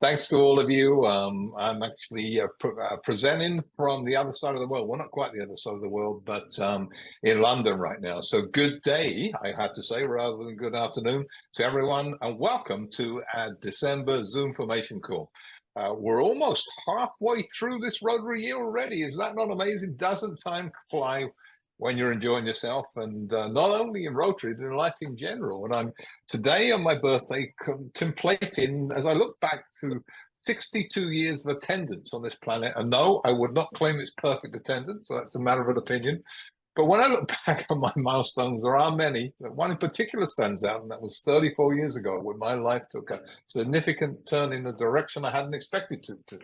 Thanks to all of you. I'm actually presenting from the other side of the world. Well, not quite the other side of the world, but in London right now. So good day, I have to say, rather than good afternoon to everyone, and welcome to our December ZoomFormation call. We're almost halfway through this Rotary year already. Is that not amazing? Doesn't time fly when you're enjoying yourself? And not only in Rotary, but in life in general. And I'm today on my birthday contemplating, as I look back to 62 years of attendance on this planet. And no, I would not claim it's perfect attendance, so that's a matter of an opinion. But when I look back on my milestones, there are many, but one in particular stands out, and that was 34 years ago when my life took a significant turn in a direction I hadn't expected to.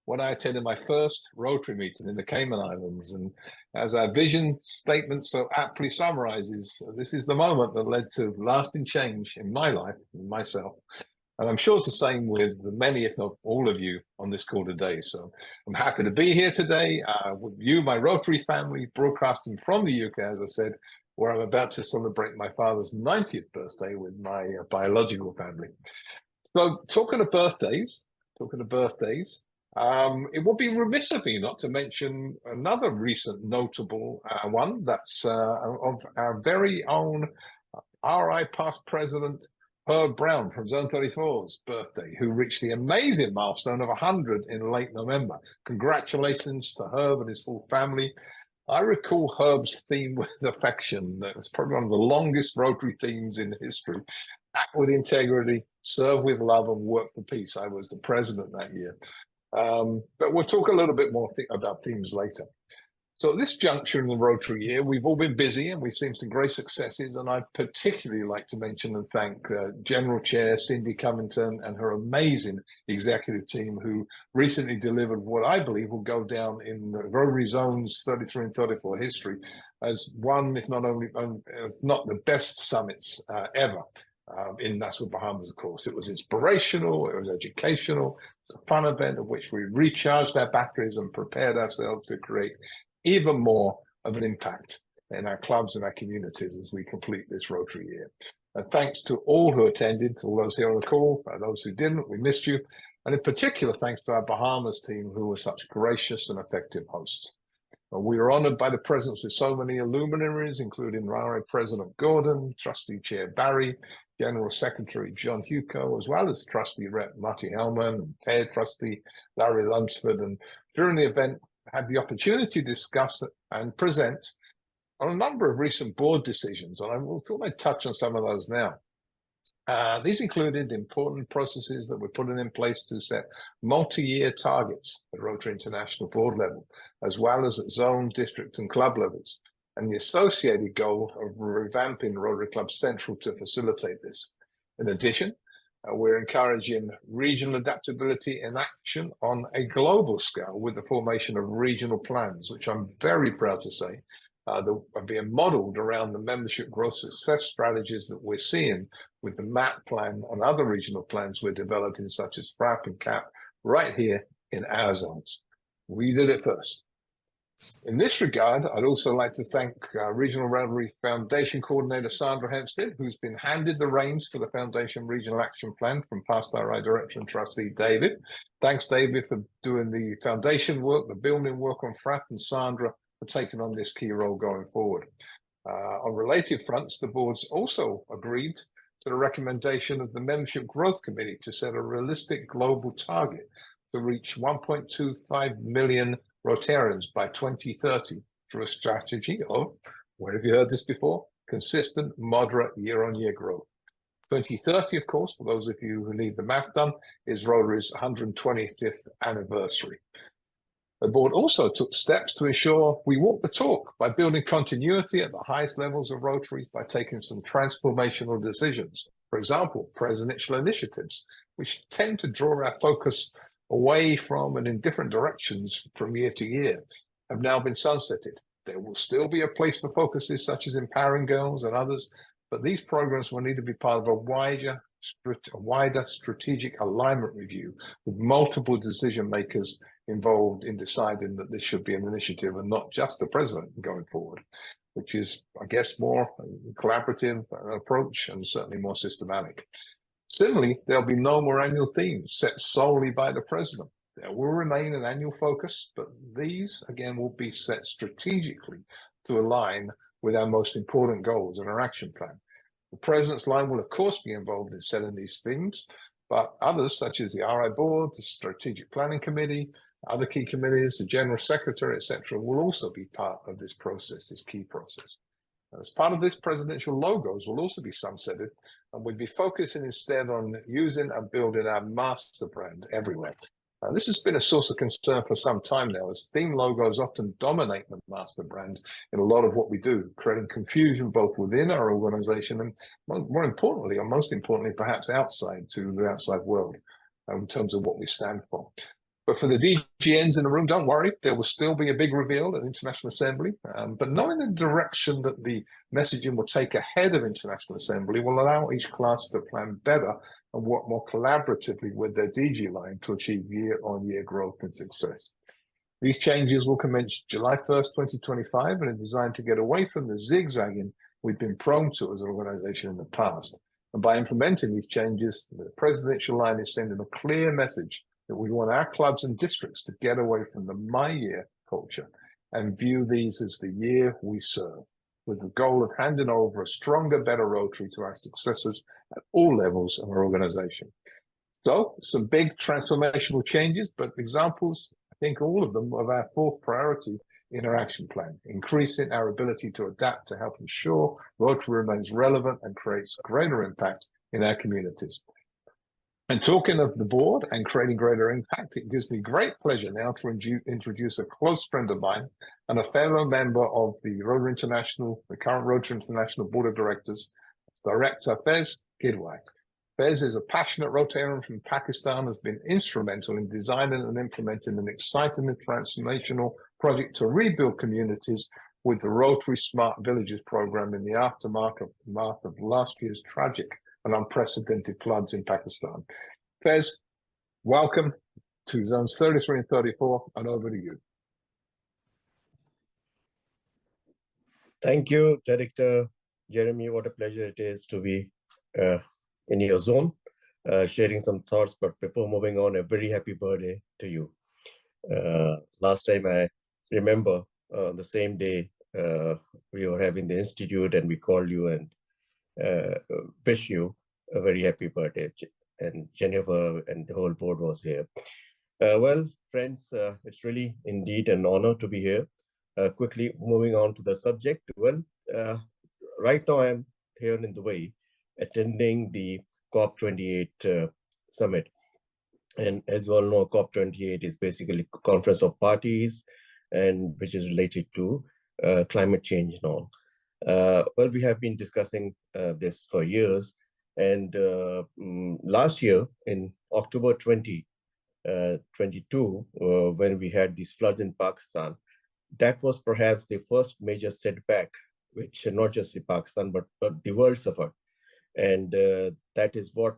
When I attended my first Rotary meeting in the Cayman Islands. And as our vision statement so aptly summarizes, this is the moment that led to lasting change in my life, in myself. And I'm sure it's the same with many, if not all of you on this call today. So I'm happy to be here today with you, my Rotary family, broadcasting from the UK, as I said, where I'm about to celebrate my father's 90th birthday with my biological family. So talking of birthdays, it would be remiss of me not to mention another recent notable one that's of our very own RI past president, Herb Brown from Zone 34's birthday, who reached the amazing milestone of 100 in late November. Congratulations to Herb and his full family. I recall Herb's theme with affection. That was probably one of the longest Rotary themes in history. Act with integrity, serve with love, and work for peace. I was the president that year. But we'll talk a little bit more about themes later. So at this juncture in the Rotary year, we've all been busy and we've seen some great successes. And I'd particularly like to mention and thank General Chair Cindy Covington and her amazing executive team, who recently delivered what I believe will go down in Rotary Zones 33 and 34 history as one, if not only, not the best summits ever. In Nassau, Bahamas, of course. It was inspirational, it was educational, it was a fun event in which we recharged our batteries and prepared ourselves to create even more of an impact in our clubs and our communities as we complete this Rotary year. And thanks to all who attended, to all those here on the call, and those who didn't, we missed you. And in particular, thanks to our Bahamas team, who were such gracious and effective hosts. We were honored by the presence of so many luminaries, including RI President Gordon, Trustee Chair Barry, General Secretary John Huco, as well as Trustee Rep Marty Hellman, and Head Trustee Larry Lunsford. And during the event, I had the opportunity to discuss and present on a number of recent board decisions, and I thought I'd touch on some of those now. These included important processes that we're putting in place to set multi-year targets at Rotary International board level, as well as at zone, district, and club levels, and the associated goal of revamping Rotary Club Central to facilitate this. In addition, we're encouraging regional adaptability in action on a global scale with the formation of regional plans, which I'm very proud to say that are being modeled around the membership growth success strategies that we're seeing with the MAP plan and other regional plans we're developing, such as FRAP and CAP, right here in our zones. We did it first. In this regard, I'd also like to thank Regional Rotary Foundation Coordinator Sandra Hempstead, who's been handed the reins for the Foundation Regional Action Plan from past RI Director and Trustee David. Thanks, David, for doing the foundation work, the building work on FRAP, and Sandra for taking on this key role going forward. On related fronts, the boards also agreed to the recommendation of the Membership Growth Committee to set a realistic global target to reach 1.25 million Rotarians by 2030 through a strategy of, where have you heard this before? Consistent, moderate year-on-year growth. 2030, of course, for those of you who need the math done, is Rotary's 125th anniversary. The board also took steps to ensure we walk the talk by building continuity at the highest levels of Rotary by taking some transformational decisions. For example, presidential initiatives, which tend to draw our focus away from and in different directions from year to year, have now been sunsetted. There will still be a place for focuses such as empowering girls and others, but these programs will need to be part of a wider strategic alignment review with multiple decision makers involved in deciding that this should be an initiative and not just the president going forward, which is, I guess, more collaborative approach and certainly more systematic. Similarly, there'll be no more annual themes set solely by the president. There will remain an annual focus, but these, again, will be set strategically to align with our most important goals and our action plan. The president's line will, of course, be involved in setting these themes, but others, such as the RI board, the strategic planning committee, other key committees, the general secretary, etc., will also be part of this process, this key process. As part of this, presidential logos will also be sunsetted, and we'll be focusing instead on using and building our master brand everywhere. This has been a source of concern for some time now, as theme logos often dominate the master brand in a lot of what we do, creating confusion both within our organization and more importantly, or most importantly, perhaps outside to the outside world in terms of what we stand for. But for the DGNs in the room, don't worry, there will still be a big reveal at International Assembly. But knowing the direction that the messaging will take ahead of International Assembly will allow each class to plan better and work more collaboratively with their DG line to achieve year-on-year growth and success. These changes will commence July 1st, 2025, and are designed to get away from the zigzagging we've been prone to as an organization in the past. And by implementing these changes, the presidential line is sending a clear message that we want our clubs and districts to get away from the my year culture and view these as the year we serve, with the goal of handing over a stronger, better Rotary to our successors at all levels of our organization. So some big transformational changes, but examples, I think all of them, of our fourth priority in our action plan, increasing our ability to adapt to help ensure Rotary remains relevant and creates greater impact in our communities. And talking of the board and creating greater impact, it gives me great pleasure now to introduce a close friend of mine and a fellow member of the Rotary International, the current Rotary International Board of Directors, Director Faiz Gidwai. Faiz is a passionate Rotarian from Pakistan, has been instrumental in designing and implementing an exciting and transformational project to rebuild communities with the Rotary Smart Villages program in the aftermath of last year's tragic and unprecedented floods in Pakistan. Faiz, welcome to zones 33 and 34, and over to you. Thank you, Director Jeremy. What a pleasure it is to be in your zone, sharing some thoughts. But before moving on, a very happy birthday to you. Last time I remember the same day we were having the institute and we called you and wish you a very happy birthday, and Jennifer and the whole board was here. Well, friends, it's really indeed an honor to be here. Quickly moving on to the subject. Well, right now I'm here in Dubai attending the COP28 summit. And as you all know, COP28 is basically a conference of parties and which is related to climate change and all. Well, we have been discussing this for years, and last year in October 2022, when we had these floods in Pakistan, that was perhaps the first major setback, which not just in Pakistan, but the world suffered. And that is what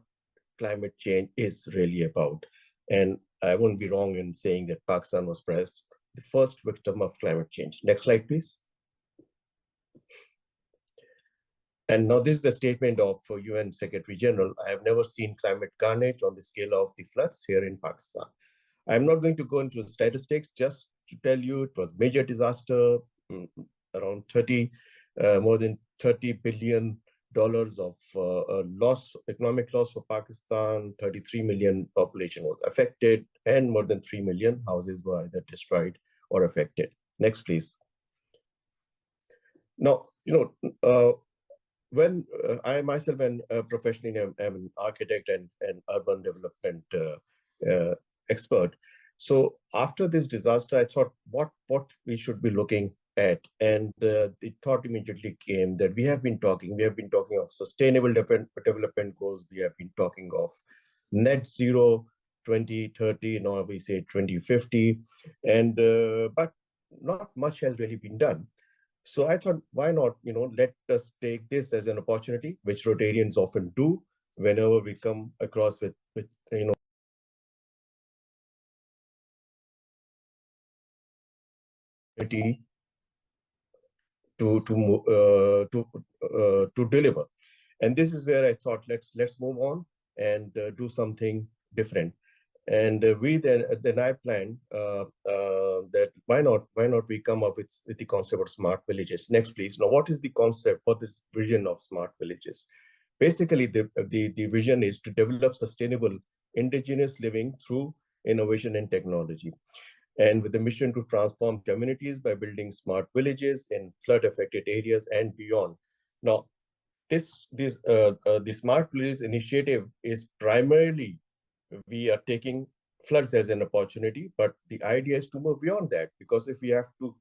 climate change is really about. And I won't be wrong in saying that Pakistan was perhaps the first victim of climate change. Next slide, please. And now this is the statement of UN Secretary General. I have never seen climate carnage on the scale of the floods here in Pakistan. I'm not going to go into statistics, just to tell you it was major disaster, around more than $30 billion of economic loss for Pakistan. 33 million population was affected, and more than 3 million houses were either destroyed or affected. Next, please. Now, when I myself am professionally am an architect and urban development expert. So after this disaster, I thought what we should be looking at, and the thought immediately came that we have been talking of sustainable development goals. We have been talking of net zero 2030. Now we say 2050, and but not much has really been done. So I thought, why not, let us take this as an opportunity, which Rotarians often do whenever we come across with to deliver. And this is where I thought, let's move on and do something different. And then I planned that why not we come up with the concept of smart villages. Next, please. Now, what is the concept for this vision of smart villages? Basically, the vision is to develop sustainable indigenous living through innovation and technology, and with the mission to transform communities by building smart villages in flood-affected areas and beyond. Now, the Smart Villages initiative is primarily, we are taking floods as an opportunity, but the idea is to move beyond that, because if we have to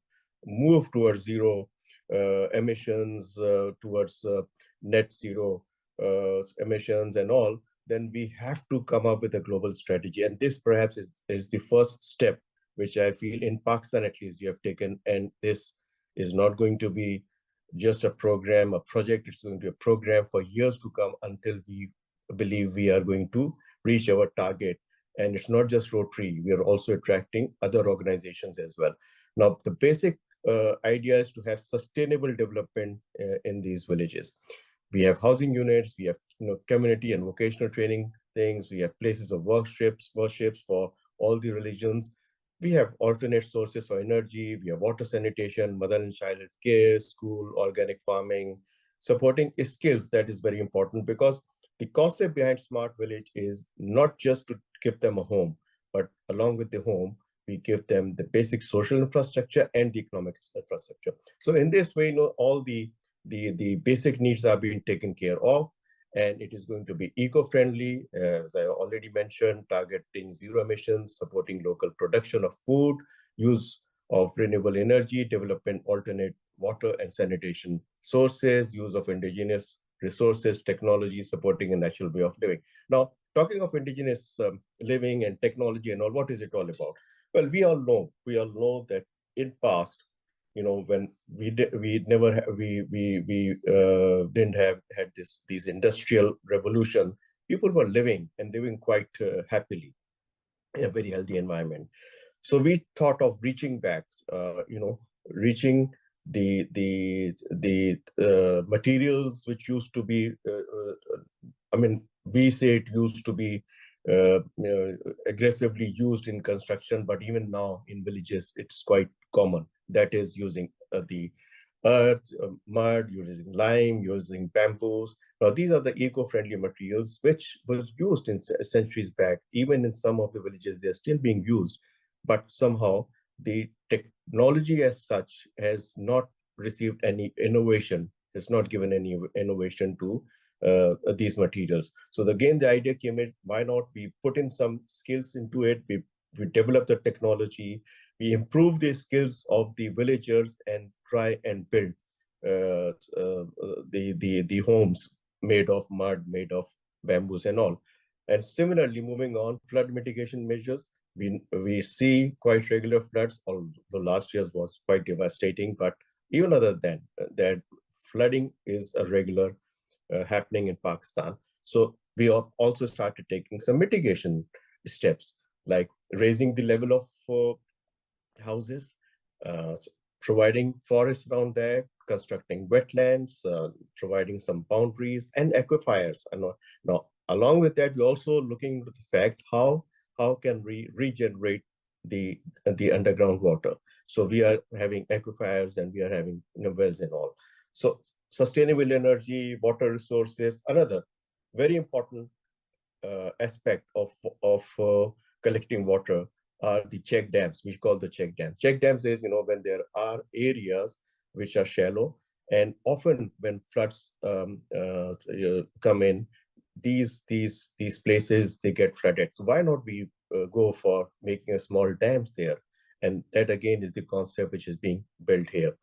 move towards zero emissions, towards net zero emissions and all, then we have to come up with a global strategy. And this perhaps is the first step, which I feel in Pakistan at least we have taken. And this is not going to be just a program, a project. It's going to be a program for years to come until we believe we are going to reach our target. And it's not just Rotary, we are also attracting other organizations as well. Now, the basic idea is to have sustainable development in these villages. We have housing units, we have community and vocational training things, we have places of worships for all the religions. We have alternate sources for energy, we have water sanitation, mother and child care, school, organic farming, supporting skills. That is very important, because the concept behind Smart Village is not just to give them a home, but along with the home, we give them the basic social infrastructure and the economic infrastructure. So in this way, all the basic needs are being taken care of, and it is going to be eco-friendly, as I already mentioned, targeting zero emissions, supporting local production of food, use of renewable energy, development alternate water and sanitation sources, use of indigenous resources, technology, supporting a natural way of living. Now, talking of indigenous living and technology and all, what is it all about? Well, we all know that in past, when we didn't have had these industrial revolution, people were living quite happily in a very healthy environment. So we thought of reaching back, reaching the materials which used to be, we say it used to be aggressively used in construction, but even now in villages, it's quite common. That is using the earth, mud, using lime, using bamboos. Now, these are the eco-friendly materials which was used in centuries back. Even in some of the villages, they're still being used, but somehow the technology as such has not received any innovation, has not given any innovation to these materials. So again, the idea came in, why not we put in some skills into it, we develop the technology, we improve the skills of the villagers and try and build the homes made of mud, made of bamboos and all. And similarly, moving on, flood mitigation measures, we see quite regular floods, although last year's was quite devastating, but even other than that, flooding is a regular happening in Pakistan. So we have also started taking some mitigation steps, like raising the level of houses, providing forests around there, constructing wetlands, providing some boundaries and aquifers. And now, along with that, we're also looking at the fact how can we regenerate the underground water. So we are having aquifers and we are having wells and all. So sustainable energy, water resources, another very important aspect of collecting water are the check dams. We call the check dams. Check dams is, when there are areas which are shallow, and often when floods come in, these places, they get flooded. So why not we go for making a small dams there? And that again is the concept which is being built here.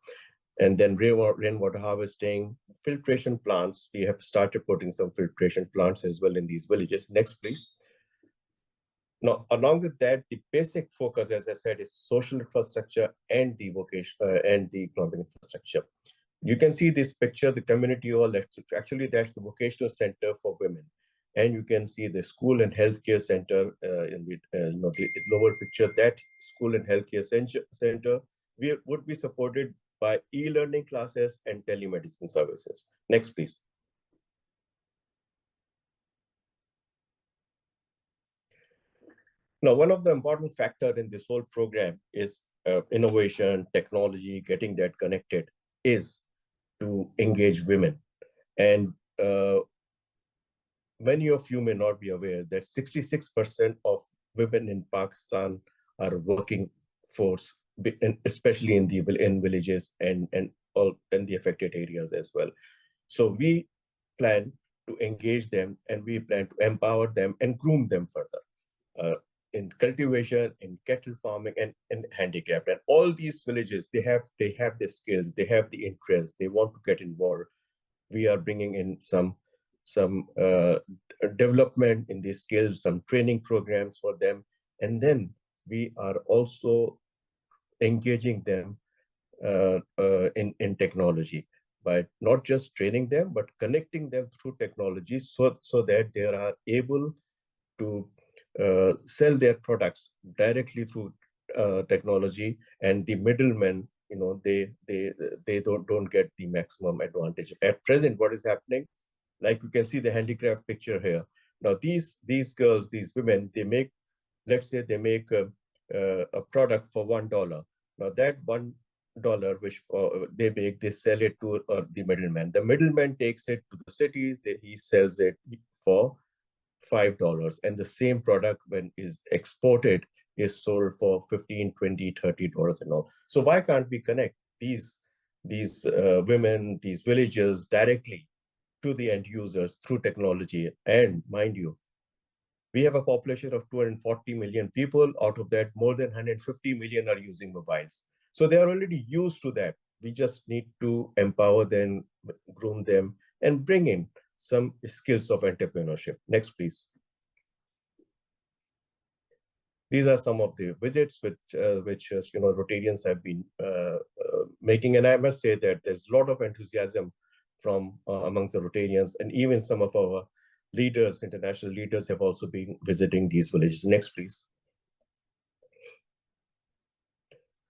And then rainwater harvesting, filtration plants. We have started putting some filtration plants as well in these villages. Next, please. Now, along with that, the basic focus, as I said, is social infrastructure and the vocation and the economic infrastructure. You can see this picture, the community hall. Actually, that's the vocational center for women, and you can see the school and healthcare center in the lower picture. That school and healthcare center would be supported by e-learning classes and telemedicine services. Next, please. Now, one of the important factor in this whole program is innovation, technology, getting that connected is to engage women. And many of you may not be aware that 66% of women in Pakistan are working force, especially in villages and all in the affected areas as well. So we plan to engage them, and we plan to empower them and groom them further in cultivation, in cattle farming, and in handicraft. And all these villages, they have the skills, they have the interest, they want to get involved. We are bringing in some development in these skills, some training programs for them, and then we are also engaging them in technology, by not just training them, but connecting them through technology, so that they are able to sell their products directly through technology, and the middlemen, they don't get the maximum advantage. At present, what is happening, like you can see the handicraft picture here. Now these girls, these women, they make, let's say they make a product for $1. Now that $1 which they make, they sell it to the middleman. The middleman takes it to the cities, he sells it for $5, and the same product, when is exported, is sold for $15, $20, $30 and all. So why can't we connect these women, these villagers directly to the end users through technology? And mind you, we have a population of 240 million people. Out of that, more than 150 million are using mobiles. So they are already used to that. We just need to empower them, groom them, and bring in some skills of entrepreneurship. Next, please. These are some of the visits which Rotarians have been making, and I must say that there's a lot of enthusiasm from amongst the Rotarians, and even some of our leaders, international leaders, have also been visiting these villages. Next, please.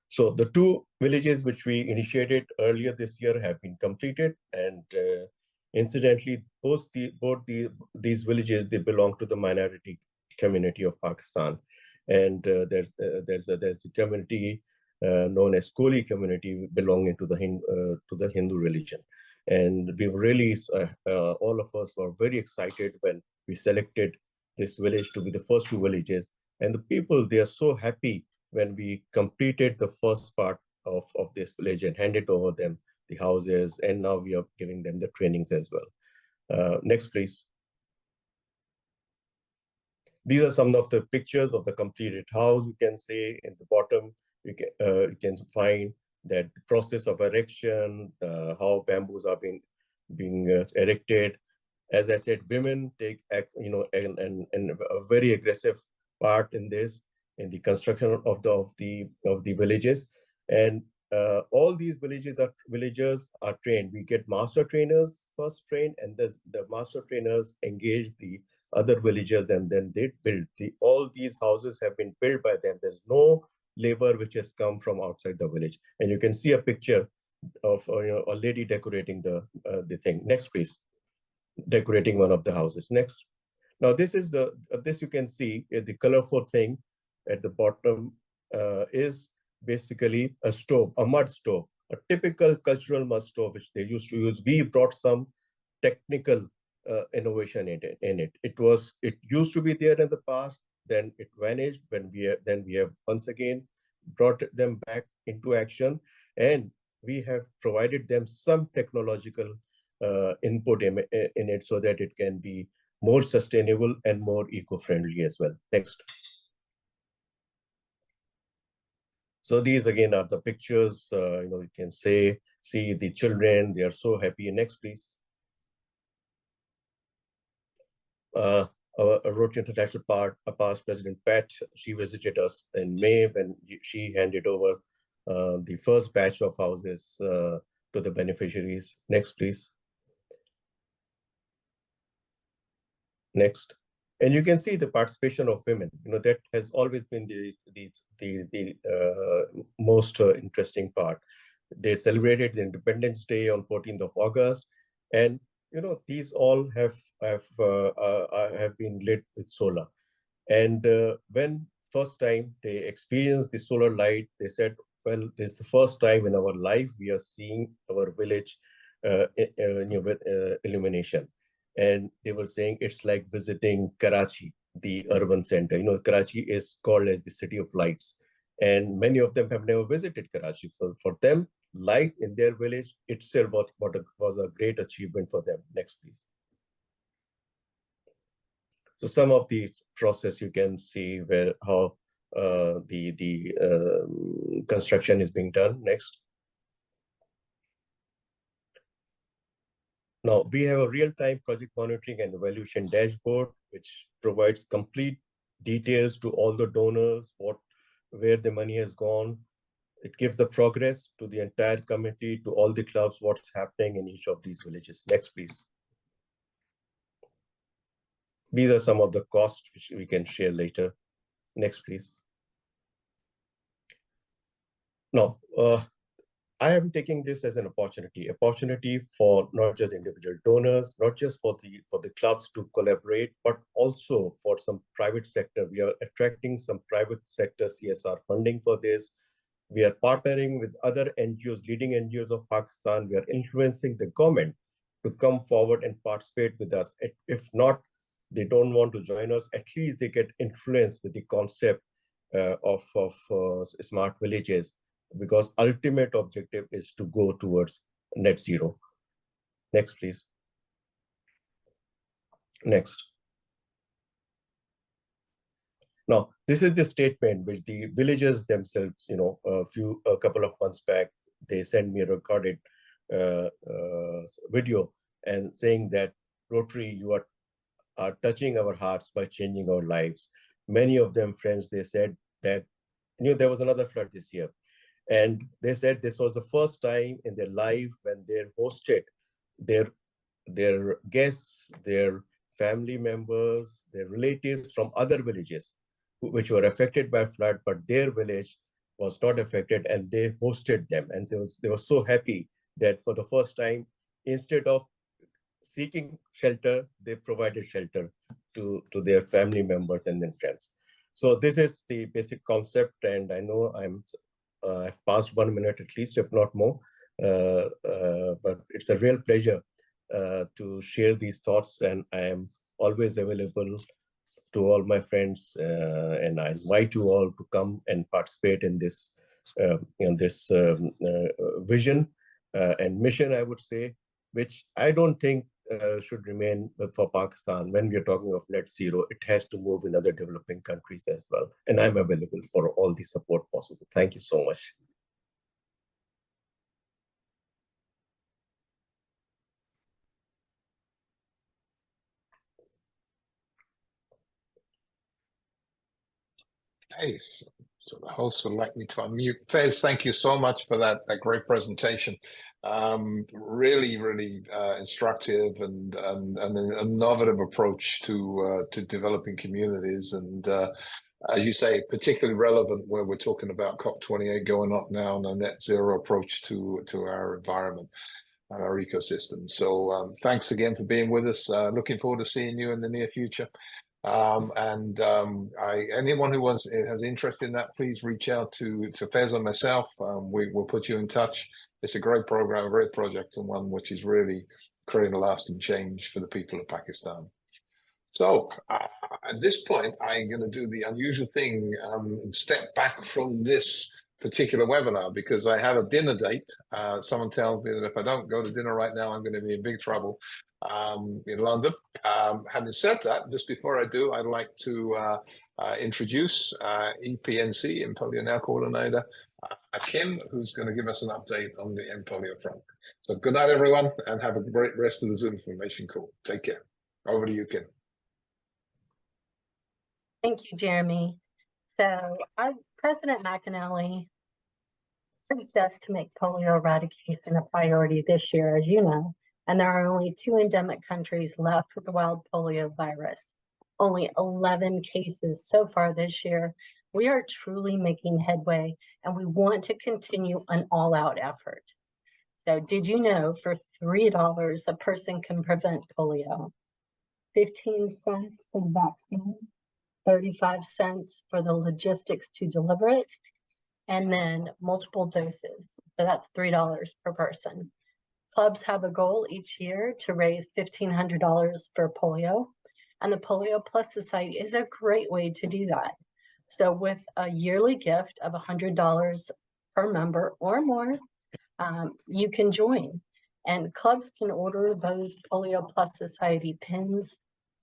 So the 2 villages which we initiated earlier this year have been completed, and incidentally, both these villages, they belong to the minority community of Pakistan, and there's a community known as Koli community belonging to the Hindu religion. And we really, all of us were very excited when we selected this village to be the first 2 villages. And the people, they are so happy when we completed the first part of this village and handed over them the houses, and now we are giving them the trainings as well. Next, please. These are some of the pictures of the completed house. You can see in the bottom, you can find that the process of erection, how bamboos are being erected. As I said, women take a very aggressive part in this, in the construction of the villages. And all these villagers are trained. We get master trainers first trained, and the master trainers engage the other villagers, and then they build. All these houses have been built by them. There's no labor which has come from outside the village. And you can see a picture of a lady decorating the thing. Next, please. Decorating one of the houses. Next. Now this is this you can see the colorful thing at the bottom is basically a stove, a mud stove, a typical cultural mud stove which they used to use. We brought some technical innovation in it. It used to be there in the past, then it vanished. Then we have once again brought them back into action, and we have provided them some technological input in it, so that it can be more sustainable and more eco-friendly as well. Next. So these again are the pictures. You can see the children, they are so happy. Next, please. Our Rotary International past President Pat, she visited us in May when she handed over the first batch of houses to the beneficiaries. Next, please. Next. And you can see the participation of women. That has always been the most interesting part. They celebrated the Independence Day on 14th of August, and these all have been lit with solar. And when first time they experienced the solar light, they said, well, this is the first time in our life we are seeing our village with illumination. And they were saying it's like visiting Karachi, the urban center. You know, Karachi is called as the city of lights, and many of them have never visited Karachi. So for them, light in their village itself was a great achievement for them. Next, please. So some of the process you can see where how the construction is being done. Next. Now we have a real-time project monitoring and evaluation dashboard, which provides complete details to all the donors, where the money has gone. It gives the progress to the entire committee, to all the clubs, what's happening in each of these villages. Next, please. These are some of the costs which we can share later. Next, please. Now, I am taking this as an opportunity for not just individual donors, not just for the clubs to collaborate, but also for some private sector. We are attracting some private sector CSR funding for this. We are partnering with other NGOs, leading NGOs of Pakistan. We are influencing the government to come forward and participate with us. If not, they don't want to join us, at least they get influenced with the concept of smart villages, because ultimate objective is to go towards net zero. Next, please. Next. Now, this is the statement which the villagers themselves, you know, a couple of months back, they sent me a recorded video and saying that Rotary, you are touching our hearts by changing our lives. Many of them friends, they said that, you know, there was another flood this year. And they said this was the first time in their life when they hosted their guests, their family members, their relatives from other villages which were affected by flood, but their village was not affected, and they hosted them. And they were so happy that for the first time, instead of seeking shelter, they provided shelter to their family members and then friends. So this is the basic concept, and I know I've passed 1 minute at least, if not more, but it's a real pleasure to share these thoughts, and I am always available to all my friends, and I invite you all to come and participate in this vision and mission, I would say, which I don't think should remain for Pakistan. When we are talking of net zero, it has to move in other developing countries as well. And I'm available for all the support possible. Thank you so much. Hey, so the host would like me to unmute. Fez, thank you so much for that great presentation. Really instructive and an innovative approach to developing communities, and as you say, particularly relevant where we're talking about COP28 going up now and a net zero approach to our environment and our ecosystem. So thanks again for being with us. Looking forward to seeing you in the near future. Anyone who has interest in that, please reach out to Fez or myself. We'll put you in touch. It's a great program, a great project, and one which is really creating a lasting change for the people of Pakistan. So at this point, I'm going to do the unusual thing and step back from this particular webinar because I have a dinner date. Someone tells me that if I don't go to dinner right now, I'm going to be in big trouble in London. Having said that, just before I do, I'd like to introduce EPNC, Polio Coordinator, Kim, who's going to give us an update on the Polio front. So good night, everyone, and have a great rest of the ZoomFormation call. Take care. Over to you, Kim. Thank you, Jeremy. So President McAnally urged us to make polio eradication a priority this year, as you know, and there are only 2 endemic countries left with the wild polio virus. Only 11 cases so far this year. We are truly making headway, and we want to continue an all-out effort. So did you know for $3 a person can prevent polio? 15 cents for the vaccine, 35 cents for the logistics to deliver it, and then multiple doses. So that's $3 per person. Clubs have a goal each year to raise $1,500 for polio, and the Polio Plus Society is a great way to do that. So with a yearly gift of $100 per member or more, you can join. And clubs can order those Polio Plus Society pins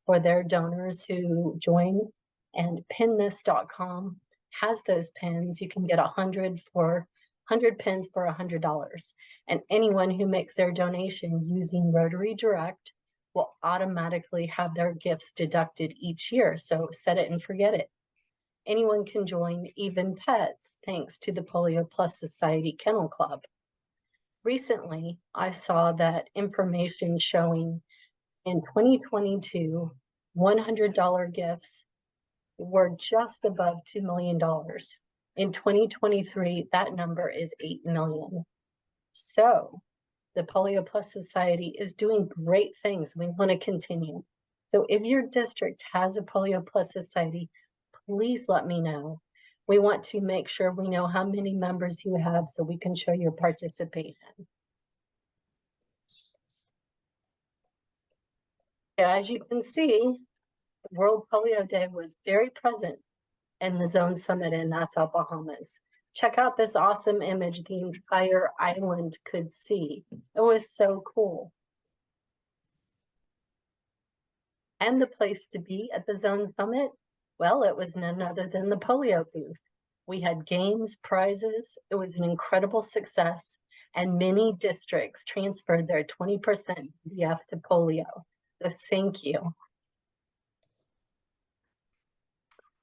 for their donors who join, and pinthis.com has those pins. You can get 100 pins for $100. And anyone who makes their donation using Rotary Direct will automatically have their gifts deducted each year. So set it and forget it. Anyone can join, even pets, thanks to the Polio Plus Society Kennel Club. Recently, I saw that information showing in 2022, $100 gifts were just above $2 million. In 2023, that number is 8 million. So the Polio Plus Society is doing great things. We want to continue. So if your district has a Polio Plus Society, please let me know. We want to make sure we know how many members you have so we can show your participation. As you can see, World Polio Day was very present in the Zone Summit in Nassau, Bahamas. Check out this awesome image the entire island could see. It was so cool. And the place to be at the Zone Summit? Well, it was none other than the polio booth. We had games, prizes. It was an incredible success, and many districts transferred their 20% DF to polio. So thank you.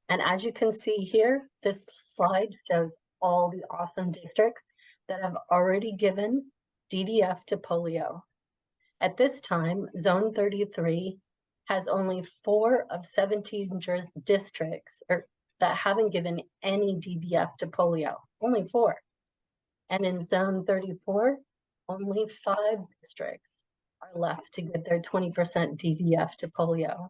And as you can see here, this slide shows all the awesome districts that have already given DDF to polio. At this time, Zone 33 has only 4 of 17 districts that haven't given any DDF to polio, only 4. And in Zone 34, only 5 districts are left to give their 20% DDF to polio.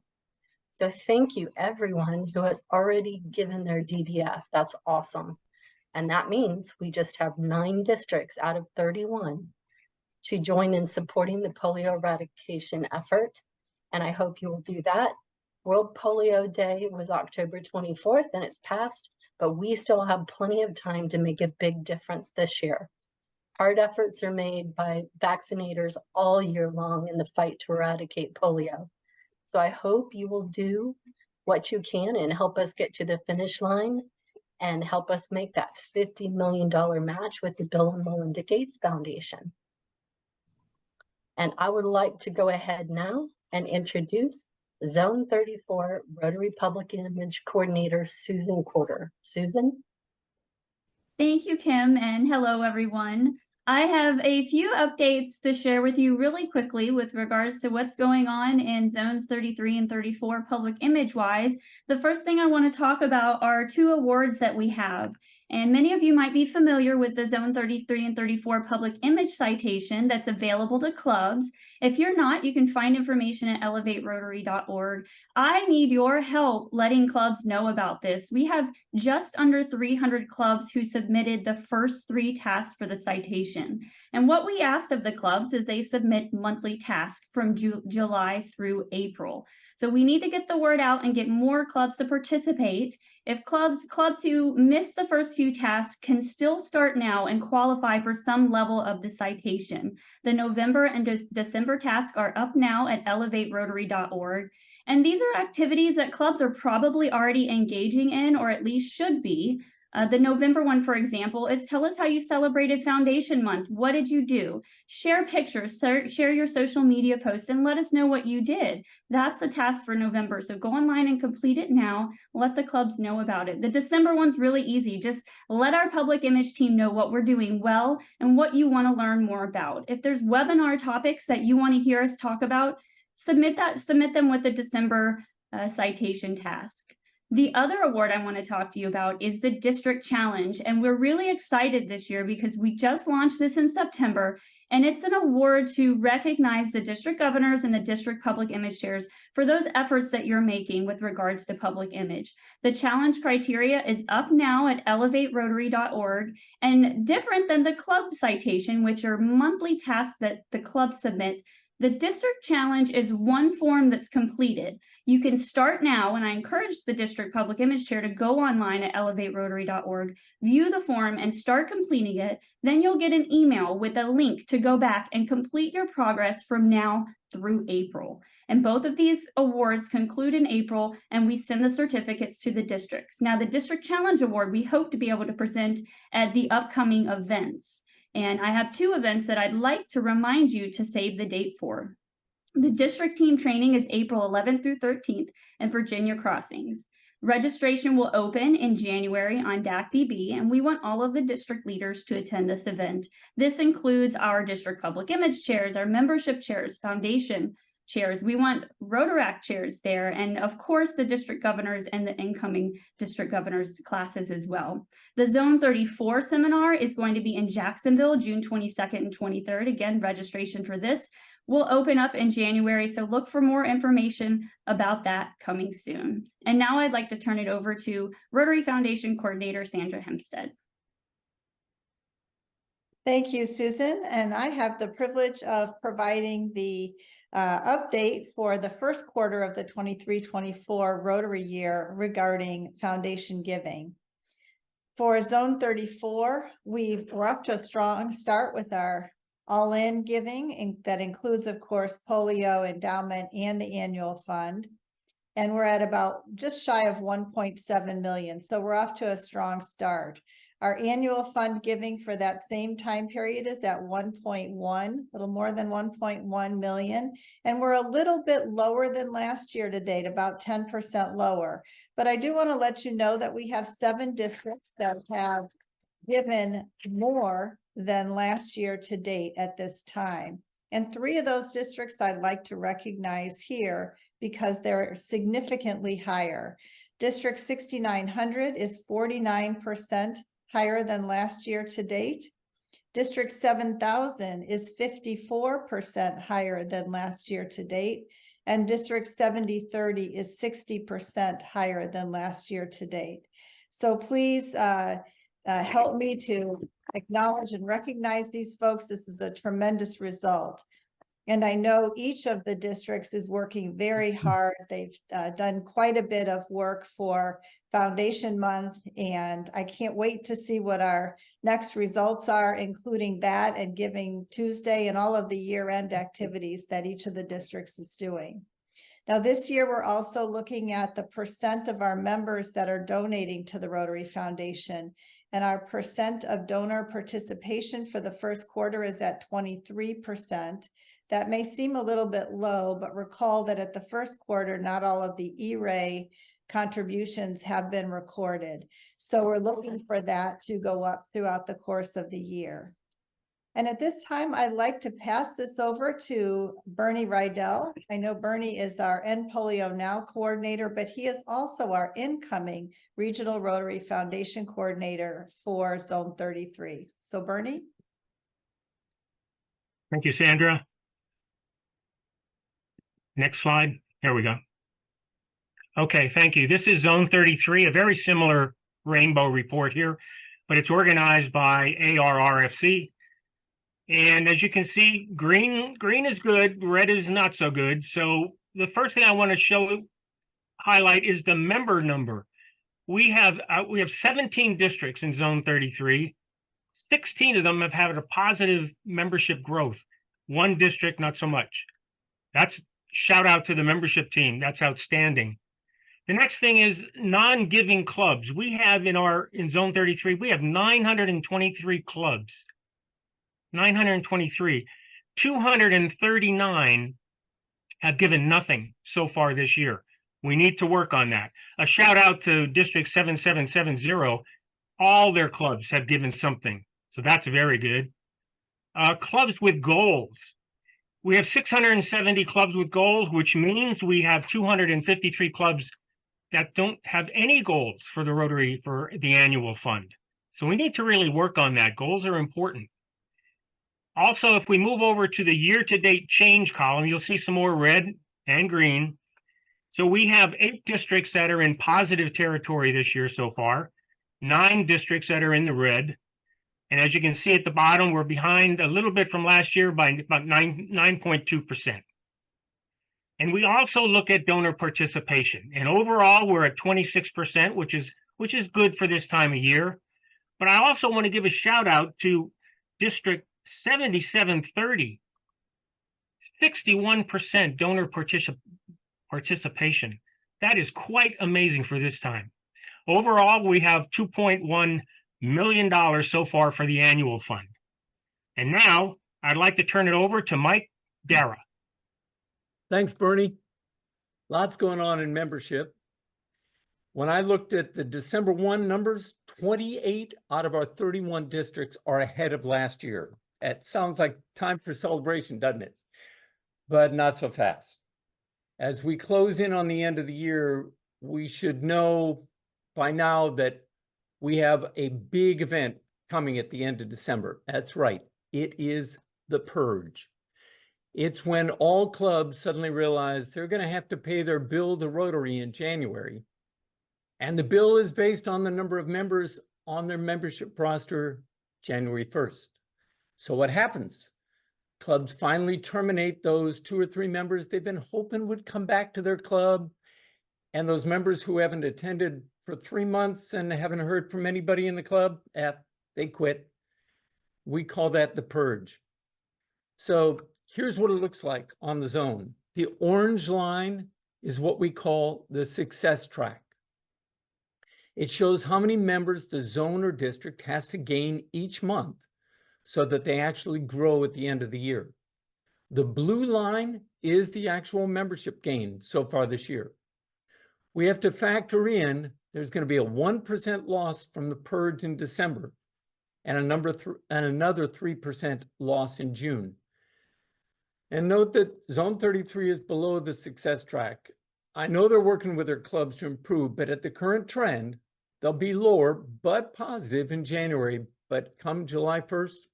So thank you everyone who has already given their DDF. That's awesome. And that means we just have 9 districts out of 31 to join in supporting the polio eradication effort. And I hope you will do that. World Polio Day was October 24th and it's passed, but we still have plenty of time to make a big difference this year. Hard efforts are made by vaccinators all year long in the fight to eradicate polio. So I hope you will do what you can and help us get to the finish line and help us make that $50 million match with the Bill and Melinda Gates Foundation. And I would like to go ahead now and introduce Zone 34 Rotary Public Image Coordinator, Susan Porter. Susan? Thank you, Kim, and hello, everyone. I have a few updates to share with you really quickly with regards to what's going on in Zones 33 and 34 public image-wise. The first thing I want to talk about are 2 awards that we have. And many of you might be familiar with the Zone 33 and 34 public image citation that's available to clubs. If you're not, you can find information at elevaterotary.org. I need your help letting clubs know about this. We have just under 300 clubs who submitted the first 3 tasks for the citation. And what we asked of the clubs is they submit monthly tasks from July through April. So we need to get the word out and get more clubs to participate. If clubs who missed the first few tasks can still start now and qualify for some level of the citation. The November and December tasks are up now at elevaterotary.org. And these are activities that clubs are probably already engaging in, or at least should be. The November one, for example, is tell us how you celebrated Foundation Month. What did you do? Share pictures, share your social media posts, and let us know what you did. That's the task for November. So go online and complete it now. Let the clubs know about it. The December one's really easy. Just let our public image team know what we're doing well and what you want to learn more about. If there's webinar topics that you want to hear us talk about, submit them with the December citation task. The other award I want to talk to you about is the District Challenge, and we're really excited this year because we just launched this in September, And it's an award to recognize the district governors and the district public image chairs for those efforts that you're making with regards to public image. The challenge criteria is up now at elevaterotary.org, and different than the club citation, which are monthly tasks that the clubs submit. The district challenge is one form that's completed. You can start now, and I encourage the district public image chair to go online at elevaterotary.org, view the form, and start completing it. Then you'll get an email with a link to go back and complete your progress from now through April. And both of these awards conclude in April, and we send the certificates to the districts. Now, the District Challenge Award, we hope to be able to present at the upcoming events. And I have two events that I'd like to remind you to save the date for. The district team training is April 11th through 13th in Virginia Crossings. Registration will open in January on DAC-BB, and we want all of the district leaders to attend this event. This includes our district public image chairs, our membership chairs, foundation chairs. We want Rotaract chairs there, and of course the district governors and the incoming district governors classes as well. The Zone 34 seminar is going to be in Jacksonville, June 22nd and 23rd. Again, registration for this will open up in January, so look for more information about that coming soon. And now I'd like to turn it over to Rotary Foundation Coordinator Sandra Hempstead. Thank you, Susan. And I have the privilege of providing the update for the first quarter of the 23-24 Rotary year regarding foundation giving. For Zone 34, we're off to a strong start with our all-in giving, and that includes, of course, polio, endowment, and the annual fund. And we're at about just shy of 1.7 million. So we're off to a strong start. Our annual fund giving for that same time period is at 1.1, a little more than 1.1 million. And we're a little bit lower than last year to date, about 10% lower. But I do want to let you know that we have 7 districts that have given more than last year to date at this time. And 3 of those districts I'd like to recognize here because they're significantly higher. District 6900 is 49% higher than last year to date. District 7000 is 54% higher than last year to date. And District 7030 is 60% higher than last year to date. So please help me to acknowledge and recognize these folks. This is a tremendous result. And I know each of the districts is working very hard. They've done quite a bit of work for Foundation Month, and I can't wait to see what our next results are, including that and Giving Tuesday and all of the year-end activities that each of the districts is doing. Now, this year, we're also looking at the percent of our members that are donating to the Rotary Foundation. And our percent of donor participation for the first quarter is at 23%. That may seem a little bit low, but recall that at the first quarter, not all of the E-Ray contributions have been recorded. So we're looking for that to go up throughout the course of the year. And at this time, I'd like to pass this over to Bernie Rydell. I know Bernie is our End Polio Now coordinator, but he is also our incoming Regional Rotary Foundation coordinator for Zone 33. So Bernie. Thank you, Sandra. Next slide. Here we go. Okay, thank you. This is Zone 33, a very similar rainbow report here, but it's organized by ARRFC. And as you can see, green is good, red is not so good. So the first thing I want to highlight is the member number. We have 17 districts in Zone 33. 16 of them have had a positive membership growth. 1 district, not so much. That's shout out to the membership team. That's outstanding. The next thing is non-giving clubs. We have in Zone 33, we have 923 clubs. 923. 239 have given nothing so far this year. We need to work on that. A shout out to District 7770. All their clubs have given something. So that's very good. Clubs with goals. We have 670 clubs with goals, which means we have 253 clubs that don't have any goals for the Rotary for the annual fund. So we need to really work on that. Goals are important. Also, if we move over to the year-to-date change column, you'll see some more red and green. So we have 8 districts that are in positive territory this year so far, 9 districts that are in the red. And as you can see at the bottom, we're behind a little bit from last year by about 9.2%. And we also look at donor participation. And overall, we're at 26%, which is good for this time of year. But I also want to give a shout out to District 7730, 61% donor participation. That is quite amazing for this time. Overall, we have $2.1 million so far for the annual fund. And now I'd like to turn it over to Mike Dara. Thanks, Bernie. Lots going on in membership. When I looked at the December 1 numbers, 28 out of our 31 districts are ahead of last year. It sounds like time for celebration, doesn't it? But not so fast. As we close in on the end of the year, we should know by now that we have a big event coming at the end of December. That's right. It is the purge. It's when all clubs suddenly realize they're going to have to pay their bill to Rotary in January. And the bill is based on the number of members on their membership roster January 1st. So what happens? Clubs finally terminate those 2 or 3 members they've been hoping would come back to their club. And those members who haven't attended for 3 months and haven't heard from anybody in the club, they quit. We call that the purge. So here's what it looks like on the zone. The orange line is what we call the success track. It shows how many members the zone or district has to gain each month so that they actually grow at the end of the year. The blue line is the actual membership gain so far this year. We have to factor in there's going to be a 1% loss from the purge in December and another 3% loss in June. And note that Zone 33 is below the success track. I know they're working with their clubs to improve, but at the current trend, they'll be lower but positive in January. But come July 1st,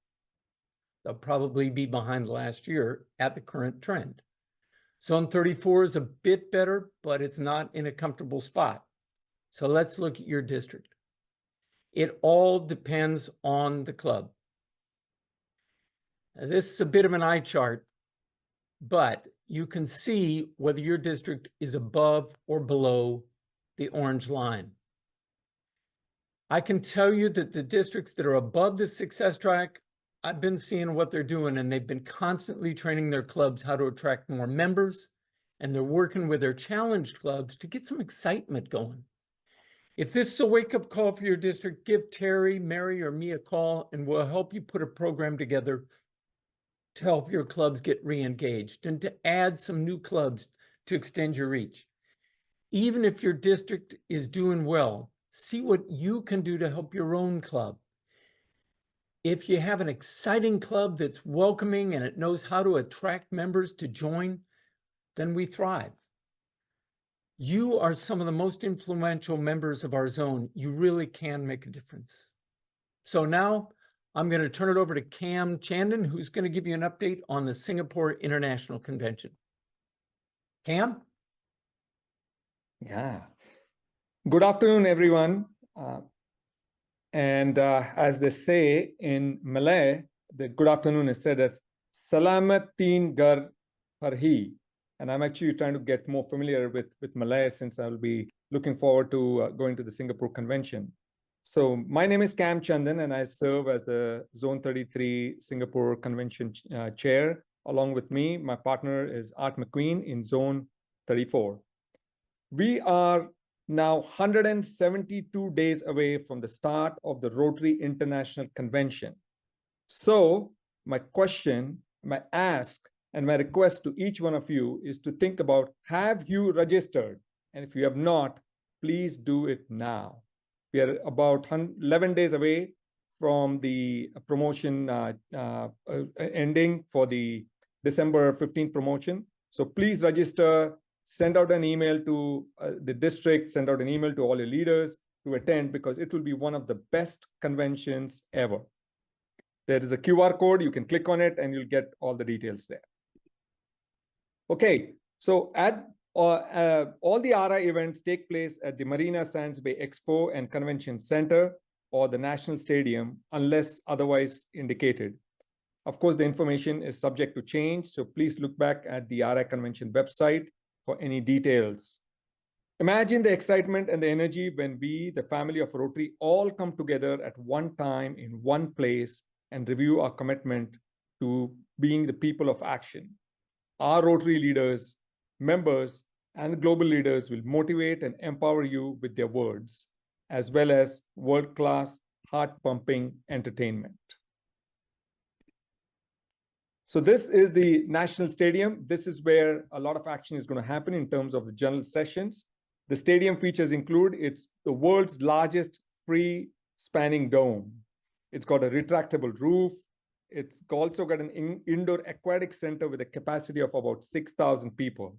they'll probably be behind last year at the current trend. Zone 34 is a bit better, but it's not in a comfortable spot. So let's look at your district. It all depends on the club. Now, this is a bit of an eye chart, but you can see whether your district is above or below the orange line. I can tell you that the districts that are above the success track, I've been seeing what they're doing, and they've been constantly training their clubs how to attract more members, and they're working with their challenged clubs to get some excitement going. If this is a wake-up call for your district, give Terry, Mary, or me a call, and we'll help you put a program together to help your clubs get re-engaged and to add some new clubs to extend your reach. Even if your district is doing well, see what you can do to help your own club. If you have an exciting club that's welcoming and it knows how to attract members to join, then we thrive. You are some of the most influential members of our zone. You really can make a difference. So now I'm going to turn it over to Cam Chandan, who's going to give you an update on the Singapore International Convention. Cam? Yeah. Good afternoon, everyone. As they say in Malay, the good afternoon is said as Salamat Teen Gar Parhi. And I'm actually trying to get more familiar with Malay since I'll be looking forward to going to the Singapore Convention. So my name is Cam Chandan, and I serve as the Zone 33 Singapore Convention Chair. Along with me, my partner is Art McQueen in Zone 34. We are now 172 days away from the start of the Rotary International Convention. So my question, my ask, and my request to each one of you is to think about, have you registered? And if you have not, please do it now. We are about 11 days away from the promotion ending for the December 15th promotion. So please register, send out an email to the district, send out an email to all your leaders to attend, because it will be one of the best conventions ever. There is a QR code. You can click on it and you'll get all the details there. Okay, so all the RI events take place at the Marina Sands Bay Expo and Convention Center or the National Stadium unless otherwise indicated. Of course, the information is subject to change, so please look back at the RI Convention website for any details. Imagine the excitement and the energy when we, the family of Rotary, all come together at one time in one place and review our commitment to being the people of action. Our Rotary leaders, members, and global leaders will motivate and empower you with their words, as well as world-class, heart-pumping entertainment. So this is the National Stadium. This is where a lot of action is going to happen in terms of the general sessions. The stadium features include, it's the world's largest free spanning dome. It's got a retractable roof. It's also got an indoor aquatic center with a capacity of about 6,000 people.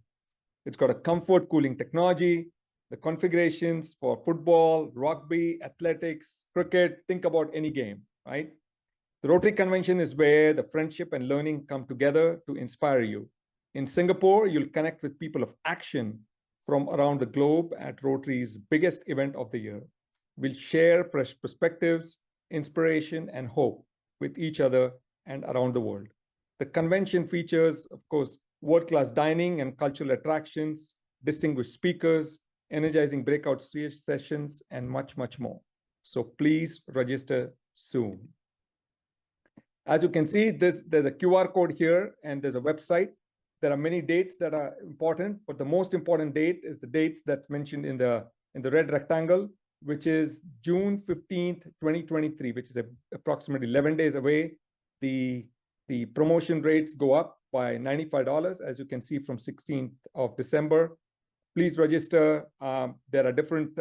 It's got a comfort cooling technology, the configurations for football, rugby, athletics, cricket, think about any game, right? The Rotary Convention is where the friendship and learning come together to inspire you. In Singapore, you'll connect with people of action from around the globe at Rotary's biggest event of the year. We'll share fresh perspectives, inspiration, and hope with each other and around the world. The convention features, of course, world-class dining and cultural attractions, distinguished speakers, energizing breakout sessions, and much, much more. So please register soon. As you can see, there's a QR code here and there's a website. There are many dates that are important, but the most important date is the dates that's mentioned in the red rectangle, which is June 15th, 2023, which is approximately 11 days away. The promotion rates go up by $95, as you can see from 16th of December. Please register. There are different,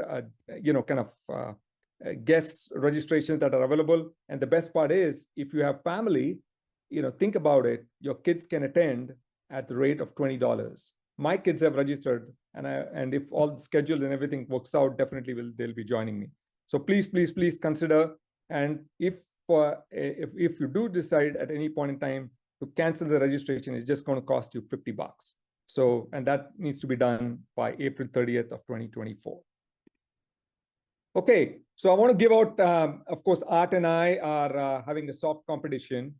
guest registrations that are available. And the best part is, if you have family, think about it, your kids can attend at the rate of $20. My kids have registered, and if all the schedule and everything works out, definitely they'll be joining me. So please, please, please consider. And if you do decide at any point in time to cancel the registration, it's just going to cost you $50. So, and that needs to be done by April 30th of 2024. Okay, so I want to give out, of course, Art and I are having a soft competition.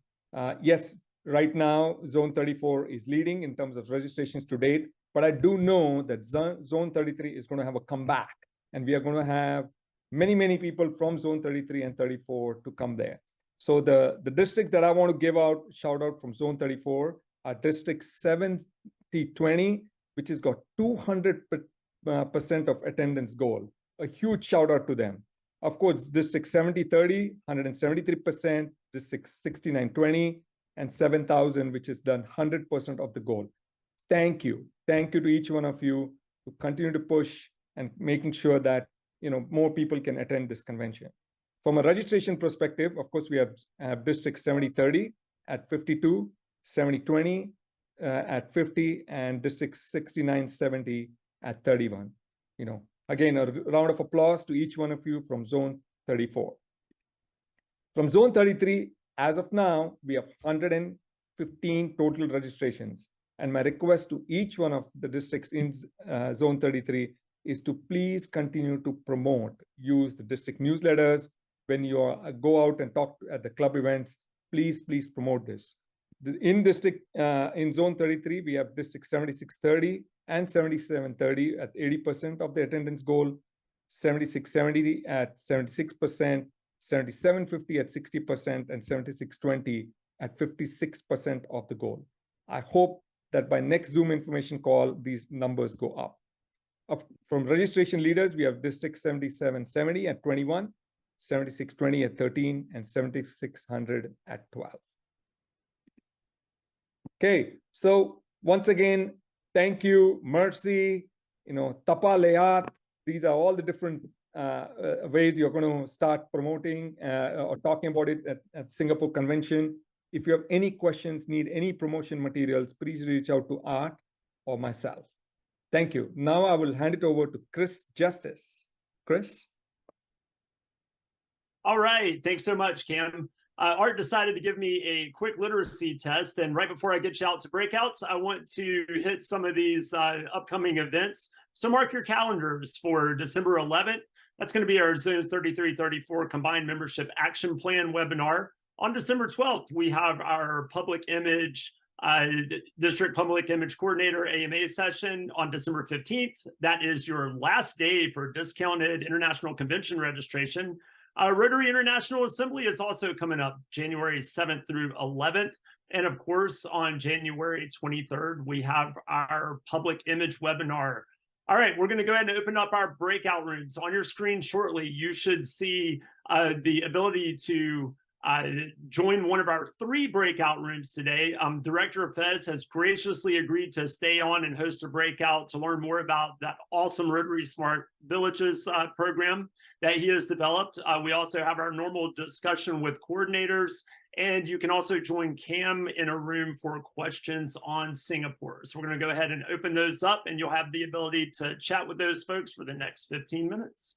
Yes, right now, Zone 34 is leading in terms of registrations to date, but I do know that Zone 33 is going to have a comeback, and we are going to have many, many people from Zone 33 and 34 to come there. So the districts that I want to give out, shout out from Zone 34 are District 7020, which has got 200% of attendance goal. A huge shout out to them. Of course, District 7030, 173%, District 6920, and 7,000, which has done 100% of the goal. Thank you. Thank you to each one of you to continue to push and making sure that more people can attend this convention. From a registration perspective, of course, we have District 7030 at 52, 7020 at 50, and District 6970 at 31. Again, a round of applause to each one of you from Zone 34. From Zone 33, as of now, we have 115 total registrations. And my request to each one of the districts in Zone 33 is to please continue to promote, use the district newsletters. When you go out and talk at the club events, please promote this. In Zone 33, we have District 7630 and 7730 at 80% of the attendance goal, 7670 at 76%, 7750 at 60%, and 7620 at 56% of the goal. I hope that by next Zoom information call, these numbers go up. From registration leaders, we have District 7770 at 21, 7620 at 13, and 7600 at 12. Okay, so once again, thank you, Mercy, Tapa Leat. These are all the different ways you're going to start promoting or talking about it at Singapore Convention. If you have any questions, need any promotion materials, please reach out to Art or myself. Thank you. Now I will hand it over to Chris Justice. Chris? All right. Thanks so much, Kim. Art decided to give me a quick literacy test. And right before I get you out to breakouts, I want to hit some of these upcoming events. So mark your calendars for December 11th. That's going to be our Zones 33-34 Combined Membership Action Plan webinar. On December 12th, we have our Public Image District Public Image Coordinator AMA session. On December 15th, that is your last day for discounted international convention registration. Rotary International Assembly is also coming up January 7th through 11th. And of course, on January 23rd, we have our public image webinar. All right, we're going to go ahead and open up our breakout rooms. On your screen shortly, you should see the ability to join one of our 3 breakout rooms today. Director of Feds has graciously agreed to stay on and host a breakout to learn more about that awesome Rotary Smart Villages program that he has developed. We also have our normal discussion with coordinators, and you can also join Cam in a room for questions on Singapore. So we're going to go ahead and open those up, and you'll have the ability to chat with those folks for the next 15 minutes.